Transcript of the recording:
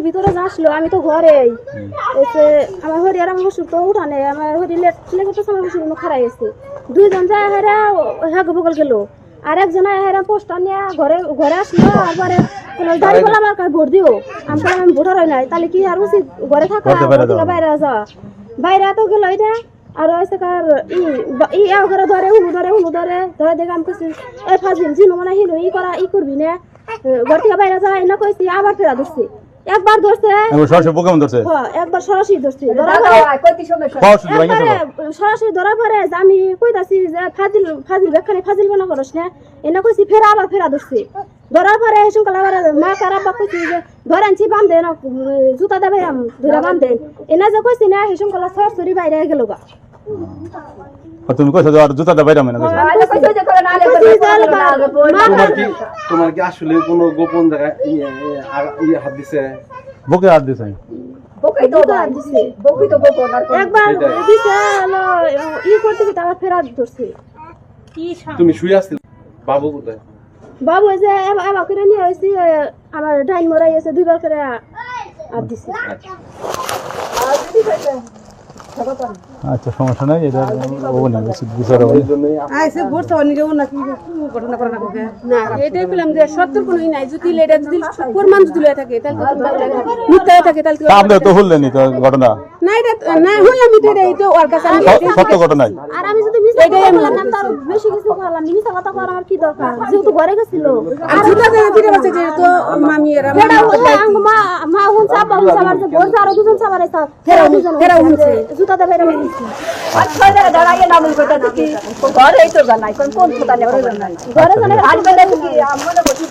ভিতরে আসলো আমি তো ঘরেই এসে আমার হরি আর আমার শ্বশুর তো উঠানে আমার হরি লেট করতেছে আমার শ্বশুর খারাই এসে দুইজন যায় হেরা হাগ বগল গেল আর একজন হেরা পোস্টার নিয়ে ঘরে ঘরে আসলো আবার দাঁড়িয়ে বললাম আমার ভোট দিও আমি ভোটার হয় নাই তাহলে কি আর উচিত ঘরে থাকা বাইরে যাওয়া বাইরে তো গেল এটা আর কার ই ঘরে ধরে ধরে দেখে আমি কইছি এই ফাজিল জিনো মানে হিলো ই করা ই করবি না ঘর থেকে বাইরে যাওয়া না কইছি আবার ফেরা ধরছে একবার ধরছে একবার সরাসরি ধরছে সরাসরি ধরার পরে আমি কইতাছি যে ফাজিল বেখানে ফাজিল বানা করস না এনে কইছি ফেরা আবার ফেরা ধরছে ধরার পরে সকাল আবার মা কারাবা কইছি যে ধরে আনছি বান্ধে না জুতা দেবে ধরে বান্ধে এনে যে কইছি না সকাল সরাসরি বাইরে গেল গা তুমি কইছো আর জুতা দা বাইরে মানে কইছো তোমার কি আসলে কোনো গোপন জায়গা হাত দিছে বুকে হাত দিছে বকই তো হাত দিছে বকই তো গোপন আর একবার দিছে হলো ই করতে কি আবার ফেরা ধরছে তুমি শুয়ে আসছিল বাবু কোথায় বাবু যে এবা করে নিয়ে আইছি আমার ডাইন মরাই আছে দুইবার করে হাত দিছে আচ্ছা সমস্যা নাই এটা ও না বিচার হবে আইছে ভোট তো নিকে না কি ঘটনা করে না কোকে না এটাই বললাম যে সত্যর কোনোই নাই যদি এটা যদি প্রমাণ যদি লয়ে থাকে তাহলে মিথ্যা থাকে তাহলে আপনি তো হলেনই তো ঘটনা না এটা না হই আমি তো এই তো ওর কাছে সত্য ঘটনাই আর আমি যদি মিথ্যা কথা বললাম না তার বেশি কিছু বললাম মিথ্যা কথা করার আমার কি দরকার যেহেতু ঘরে গেছিল আর জুতা দেনা দিতে বসে যে তো মামি এরা মা হুন চাপা হুন চাবার যে বল আর দুজন চাবার আইতা ফেরা হুনছে জুতা দে বাইরে দিছি আচ্ছা দাঁড়াইয়ে নামল কথা দেখি ঘরে তো জানাই কোন কথা নেই ঘরে জানাই আজ বেলা কি আমরা বসে